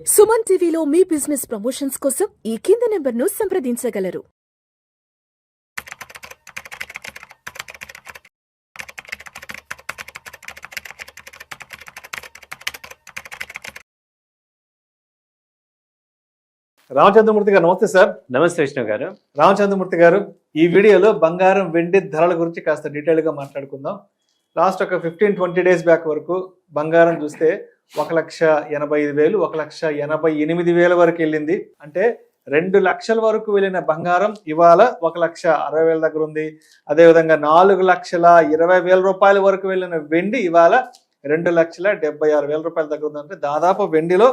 సుమన్ టీవీలో మీ business promotions కోసం ఈ కింది నెంబర్ను సంప్రదించగలరు. రామచంద్రమూర్తి గారు నమస్తే సార్. నమస్తే విష్ణు గారు. రామచంద్రమూర్తి గారు, ఈ వీడియోలో బంగారం వెండి ధరల గురించి కాస్త డీటెయిల్గా మాట్లాడుకుందాం. లాస్ట్ ఒక 15-20 డేస్ బ్యాక్ వరకు బంగారం చూస్తే 1,85,000, 1,88,000 వరకు వెళ్ళింది. అంటే 2 లక్షల వరకు వెళ్ళిన బంగారం ఇవాళ 1,60,000 దగ్గర ఉంది. అదేవిధంగా 4,20,000 రూపాయల వరకు వెళ్ళిన వెండి ఇవాళ 2,76,000 రూపాయల దగ్గర ఉంది. అంటే దాదాపు వెండిలో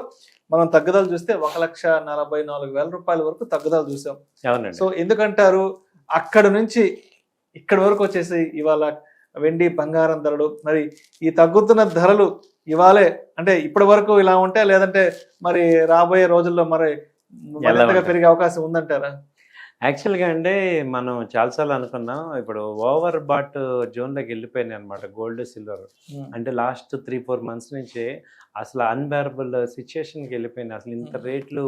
మనం తగ్గుదల చూస్తే 1,44,000 రూపాయల వరకు తగ్గుదల చూసాం. సో ఎందుకంటారు అక్కడ నుంచి ఇక్కడ వరకు వచ్చేసి ఇవాళ వెండి బంగారం ధరలు, మరి ఈ తగ్గుతున్న ధరలు ఇవాళే అంటే ఇప్పటి వరకు ఇలా ఉంటే, లేదంటే మరి రాబోయే రోజుల్లో మరి మరింతగా పెరిగే అవకాశం ఉందంటారా? యాక్చువల్గా అంటే మనం చాలాసార్లు అనుకున్నాం, ఇప్పుడు ఓవర్ బాట్ జోన్లోకి వెళ్ళిపోయినాయి అనమాట గోల్డ్ సిల్వర్. అంటే లాస్ట్ 3-4 మంత్స్ నుంచి అసలు అన్బేరబుల్ సిచ్యుయేషన్కి వెళ్ళిపోయినాయి. అసలు ఇంత రేట్లు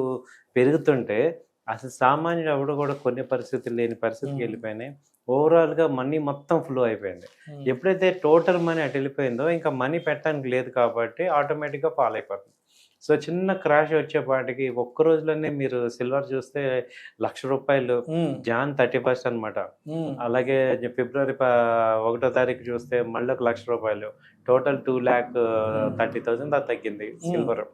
పెరుగుతుంటే అసలు సామాన్యుడు ఎవడు కూడా కొనే పరిస్థితులు లేని పరిస్థితికి వెళ్ళిపోయినాయి. ఓవరాల్గా మనీ మొత్తం ఫ్లో అయిపోయింది. ఎప్పుడైతే టోటల్ మనీ అటు వెళ్ళిపోయిందో ఇంకా మనీ పెట్టడానికి లేదు కాబట్టి ఆటోమేటిక్గా ఫాల్ అయిపోతుంది. సో చిన్న క్రాష్ వచ్చేపాటికి ఒక్క రోజులోనే మీరు సిల్వర్ చూస్తే ₹1,00,000 జాన్ 31 అనమాట. అలాగే ఫిబ్రవరి 1వ తారీఖు చూస్తే మళ్ళీ ₹1,00,000, టోటల్ 2,30,000 దాకా తగ్గింది సిల్వర్.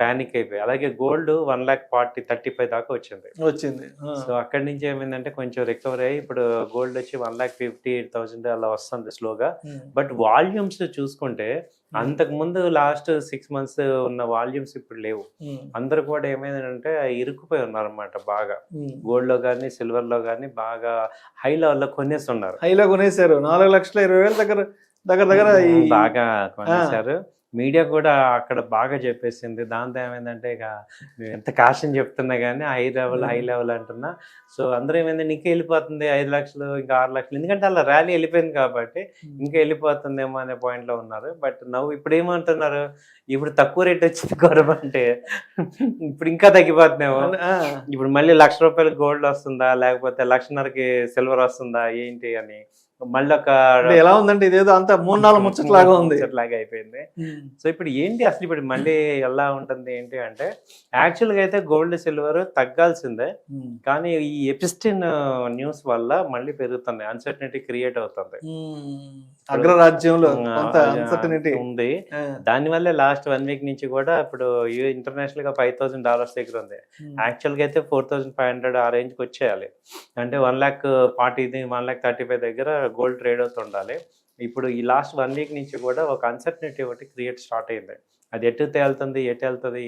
ప్యానిక్ అయిపోయి. అలాగే గోల్డ్ 1,40,35 దాకా వచ్చింది. సో అక్కడి నుంచి ఏమైందంటే కొంచెం రికవర్ అయ్యి ఇప్పుడు గోల్డ్ వచ్చి 1,58,000 అలా వస్తుంది స్లోగా. బట్ వాల్యూమ్స్ చూసుకుంటే అంతకు ముందు లాస్ట్ 6 మంత్స్ ఉన్న వాల్యూమ్స్ ఇప్పుడు లేవు. అందరు కూడా ఏమైందంటే ఇరుక్కుపోయి ఉన్నారు అనమాట బాగా. గోల్డ్ లో కానీ సిల్వర్ లో కానీ బాగా హై లెవెల్ లో కొనేస్తున్నారు. హైలో కొనేసారు. 4,20,000 దగ్గర బాగా కొనేసారు. మీడియా కూడా అక్కడ బాగా చెప్పేసింది. దాంతో ఏమైందంటే ఇక ఎంత కాషన్ చెప్తున్నా కానీ హై లెవెల్ అంటున్నా. సో అందరూ ఏమైంది నీకే వెళ్ళిపోతుంది 5 లక్షలు ఇంకా 6 లక్షలు, ఎందుకంటే అలా ర్యాలీ వెళ్ళిపోయింది కాబట్టి ఇంకా వెళ్ళిపోతుందేమో అనే పాయింట్లో ఉన్నారు. బట్ నవ్వు ఇప్పుడు ఏమంటున్నారు, ఇప్పుడు తక్కువ రేట్ వచ్చింది కొరబంటే ఇప్పుడు ఇంకా తగ్గిపోతుందేమో. ఇప్పుడు మళ్ళీ ₹1,00,000 గోల్డ్ వస్తుందా, లేకపోతే 1,50,000కి సిల్వర్ వస్తుందా ఏంటి అని మళ్ళీ ఒక ఎలా ఉందంటే ఇదేదో అంతా 3-4 ముచ్చట్లాగా ఉంది, ముచ్చట్లాగా అయిపోయింది. సో ఇప్పుడు ఏంటి అసలు ఇప్పుడు మళ్ళీ ఎలా ఉంటుంది ఏంటి అంటే, యాక్చువల్గా అయితే గోల్డ్ సిల్వర్ తగ్గాల్సిందే, కానీ ఈ ఎపిస్టిన్ న్యూస్ వల్ల మళ్ళీ పెరుగుతుంది, అన్సర్టనిటీ క్రియేట్ అవుతుంది. అగ్రరాజ్యంలో ఉంది. దానివల్ల లాస్ట్ 1 వీక్ నుంచి కూడా ఇప్పుడు ఇంటర్నేషనల్ గా $5,000 దగ్గర ఉంది. యాక్చువల్ గా అయితే 4,500 ఆ రేంజ్ కి వచ్చేయాలి. అంటే 1,40,40, 1,35 దగ్గర గోల్డ్ ట్రేడ్ అవుతుండాలి. ఇప్పుడు ఈ లాస్ట్ 1 వీక్ నుంచి కూడా ఒక అన్సర్టనిటీ ఒకటి క్రియేట్ స్టార్ట్ అయింది. అది ఎటు వెళ్తుంది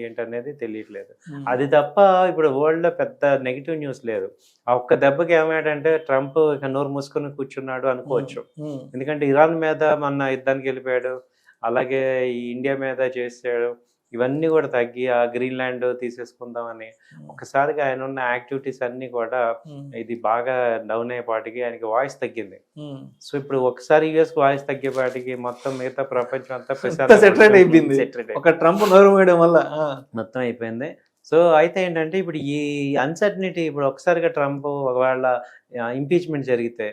ఏంటనేది తెలియట్లేదు. అది తప్ప ఇప్పుడు వరల్డ్ లో పెద్ద నెగిటివ్ న్యూస్ లేదు. ఆ ఒక్క దెబ్బకి ఏమయ్యాడంటే ట్రంప్ ఇక నోరు మూసుకొని కూర్చున్నాడు అనుకోవచ్చు. ఎందుకంటే ఇరాన్ మీద మొన్న యుద్ధానికి వెళ్ళిపోయాడు, అలాగే ఈ ఇండియా మీద చేసాడు. ఇవన్నీ కూడా తగ్గి ఆ గ్రీన్లాండ్ తీసేసుకుందామని ఒకసారిగా ఆయన ఉన్న యాక్టివిటీస్ అన్ని కూడా ఇది బాగా డౌన్ అయ్యేపాటికి ఆయనకి వాయిస్ తగ్గింది. సో ఇప్పుడు ఒకసారి యుఎస్ వాయిస్ తగ్గేపాటికి మొత్తం మిగతా ప్రపంచం అంతా సెటిల్ అయిపోయింది. ఒక ట్రంప్ నోరు వేయడం వల్ల మొత్తం అయిపోయింది. సో అయితే ఏంటంటే ఇప్పుడు ఈ అన్సర్టనిటీ ఇప్పుడు ఒకసారిగా ట్రంప్ ఒకవేళ ఇంపీచ్మెంట్ జరిగితే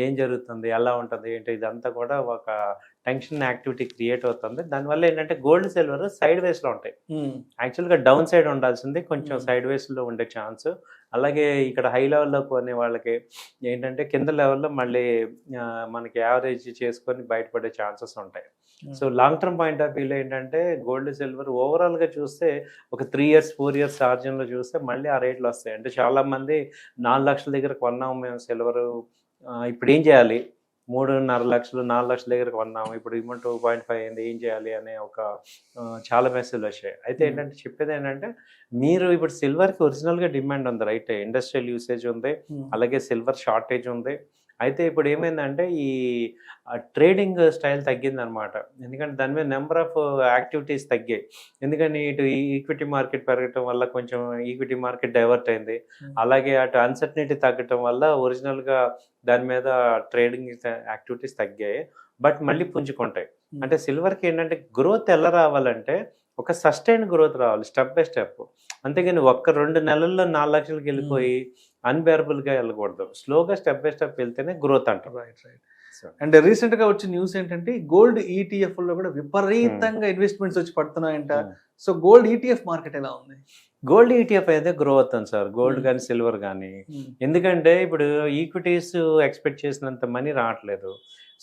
ఏం జరుగుతుంది, ఎలా ఉంటుంది ఏంటి, ఇదంతా కూడా ఒక టెన్షన్ యాక్టివిటీ క్రియేట్ అవుతుంది. దానివల్ల ఏంటంటే గోల్డ్ సిల్వర్ సైడ్ వేస్లో ఉంటాయి. యాక్చువల్గా డౌన్ సైడ్ ఉండాల్సింది కొంచెం సైడ్ వేస్లో ఉండే ఛాన్స్. అలాగే ఇక్కడ హై లెవెల్లో కొనే వాళ్ళకి ఏంటంటే కింద లెవెల్లో మళ్ళీ మనకి యావరేజ్ చేసుకొని బయటపడే ఛాన్సెస్ ఉంటాయి. So long term point of వ్యూలో ఏంటంటే గోల్డ్ సిల్వర్ ఓవరాల్గా చూస్తే ఒక 3 years 4 years ఆర్జన్లో చూస్తే మళ్ళీ ఆ రేట్లు వస్తాయి. అంటే చాలామంది 4 లక్షల దగ్గర కొన్నాము మేము సిల్వరు, ఇప్పుడు ఏం చేయాలి, 3.5 లక్షలు 4 లక్షల దగ్గర కొన్నాము, ఇప్పుడు 2.5 అయింది, ఏం చేయాలి అనే ఒక చాలా మెసేజ్లు వచ్చాయి. అయితే ఏంటంటే చెప్పేది ఏంటంటే మీరు ఇప్పుడు సిల్వర్కి ఒరిజినల్గా డిమాండ్ ఉంది, రైట్, ఇండస్ట్రియల్ యూసేజ్ ఉంది, అలాగే సిల్వర్ షార్టేజ్ ఉంది. అయితే ఇప్పుడు ఏమైందంటే ఈ ట్రేడింగ్ స్టైల్ తగ్గిందనమాట. ఎందుకంటే దాని మీద నెంబర్ ఆఫ్ యాక్టివిటీస్ తగ్గాయి. ఎందుకని ఇటు ఈక్విటీ మార్కెట్ పెరగటం వల్ల కొంచెం ఈక్విటీ మార్కెట్ డైవర్ట్ అయింది. అలాగే అటు అన్సర్టనిటీ తగ్గటం వల్ల ఒరిజినల్గా దాని మీద ట్రేడింగ్ యాక్టివిటీస్ తగ్గాయి. బట్ మళ్ళీ పుంజుకుంటాయి. అంటే సిల్వర్కి ఏంటంటే గ్రోత్ ఎలా రావాలంటే ఒక సస్టైన్ గ్రోత్ రావాలి స్టెప్ బై స్టెప్. అంతేగాని ఒక్క 2 నెలల్లో 4 లక్షలకి వెళ్ళిపోయి అన్బేరబుల్గా వెళ్ళకూడదు. స్లోగా స్టెప్ బై స్టెప్ వెళ్తేనే గ్రోత్ అంటారు. రైట్. అండ్ రీసెంట్ గా వచ్చిన న్యూస్ ఏంటంటే గోల్డ్ ఈటీఎఫ్ లో కూడా విపరీతంగా ఇన్వెస్ట్మెంట్స్ వచ్చి పడుతున్నాయంట. సో గోల్డ్ ఈటీఎఫ్ మార్కెట్ ఎలా ఉంది? గోల్డ్ ఈటీఎఫ్ అయితే గ్రో అవుతుంది సార్, గోల్డ్ కానీ సిల్వర్ కానీ. ఎందుకంటే ఇప్పుడు ఈక్విటీస్ ఎక్స్పెక్ట్ చేసినంత మనీ రావట్లేదు.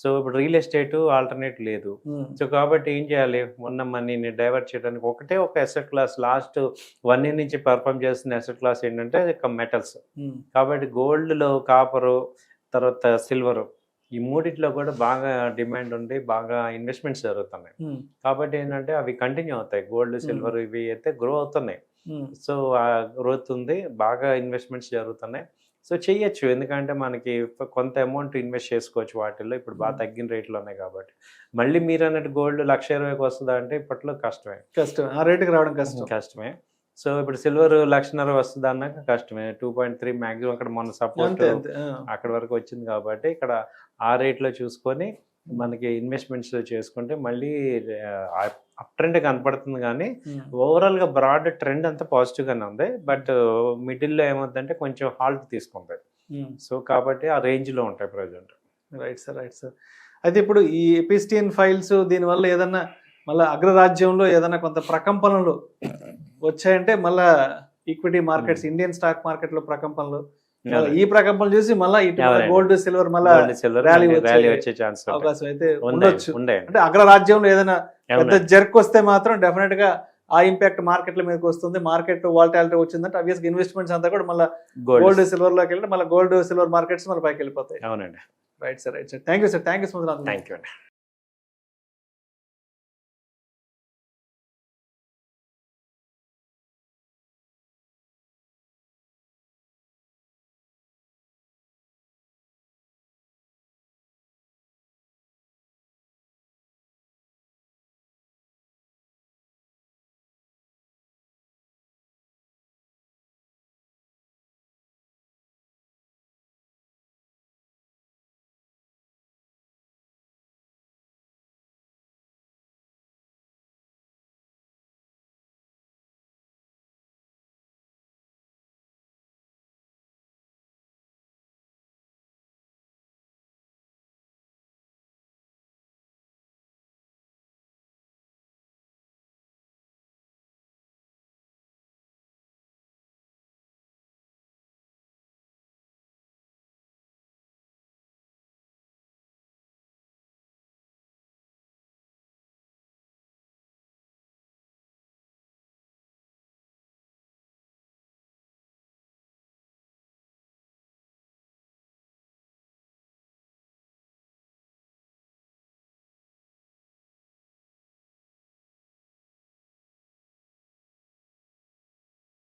సో ఇప్పుడు రియల్ ఎస్టేట్ ఆల్టర్నేట్ లేదు. సో కాబట్టి ఏం చేయాలి, ఉన్న మనీని డైవర్ట్ చేయడానికి ఒకటే ఒక అసెట్ క్లాస్ లాస్ట్ 1 year నుంచి పర్ఫామ్ చేస్తున్న అసెట్ క్లాస్ ఏంటంటే మెటల్స్. కాబట్టి గోల్డ్లో కాపరు, తర్వాత సిల్వర్, ఈ మూడిట్లో కూడా బాగా డిమాండ్ ఉండి బాగా ఇన్వెస్ట్మెంట్స్ జరుగుతున్నాయి. కాబట్టి ఏంటంటే అవి కంటిన్యూ అవుతాయి. గోల్డ్ సిల్వర్ ఇవి అయితే గ్రో అవుతున్నాయి. సో ఆ గ్రోత్ ఉంది, బాగా ఇన్వెస్ట్మెంట్స్ జరుగుతున్నాయి. సో చెయ్యొచ్చు, ఎందుకంటే మనకి కొంత అమౌంట్ ఇన్వెస్ట్ చేసుకోవచ్చు వాటిల్లో. ఇప్పుడు బాగా తగ్గిన రేట్లు ఉన్నాయి కాబట్టి. మళ్ళీ మీరు అన్నట్టు గోల్డ్ 1,20,000కి వస్తుందా అంటే ఇప్పట్లో కష్టమే, ఆ రేటుకి రావడం కష్టమే. సో ఇప్పుడు సిల్వర్ 1,50,000 వస్తుంది అన్నాక కష్టమే. 2.3 మ్యాక్సిమం అక్కడ మొన్న సపోర్ట్ అక్కడ వరకు వచ్చింది కాబట్టి ఇక్కడ ఆ రేట్లో చూసుకొని మనకి ఇన్వెస్ట్మెంట్స్ చేసుకుంటే మళ్ళీ అప్ ట్రెండ్ కనపడుతుంది. కానీ ఓవరాల్ గా బ్రాడ్ ట్రెండ్ అంతా పాజిటివ్ గానే ఉంది. బట్ మిడిల్లో ఏమవుతుందంటే కొంచెం హాల్ట్ తీసుకుంది. సో కాబట్టి ఆ రేంజ్ లో ఉంటాయి ప్రజెంట్. Right sir. అయితే ఇప్పుడు ఈ ఎపిస్టియన్ ఫైల్స్ దీనివల్ల ఏదన్నా మళ్ళీ అగ్రరాజ్యంలో ఏదైనా కొంత ప్రకంపనలు వచ్చాయంటే మళ్ళా equity markets, Indian stock market లో ప్రకంపనలు, ఈ ప్రకంపనలు చూసి మళ్ళీ గోల్డ్ సిల్వర్ మళ్ళీ ర్యాలీ వచ్చే ఛాన్స్ అవకాశం అయితే ఉండొచ్చు. అంటే అగ్రరాజ్యంలో ఏదైనా పెద్ద జర్క్ వస్తే మాత్రం డెఫినెట్ గా ఆ ఇంపాక్ట్ మార్కెట్ల మీదకి వస్తుంది. మార్కెట్ వాలటాలిటీ వచ్చిందంటే అబ్వియస్ ఇన్వెస్ట్మెంట్స్ అంతా కూడా మళ్ళీ గోల్డ్ సిల్వర్ లోకి వెళ్ళి మళ్ళీ గోల్డ్ సిల్వర్ మార్కెట్స్ మళ్ళీ పైకి వెళ్ళిపోతాయి. అవునండి. Right sir. Thank you sir. Thank you so much. Thank you అండి.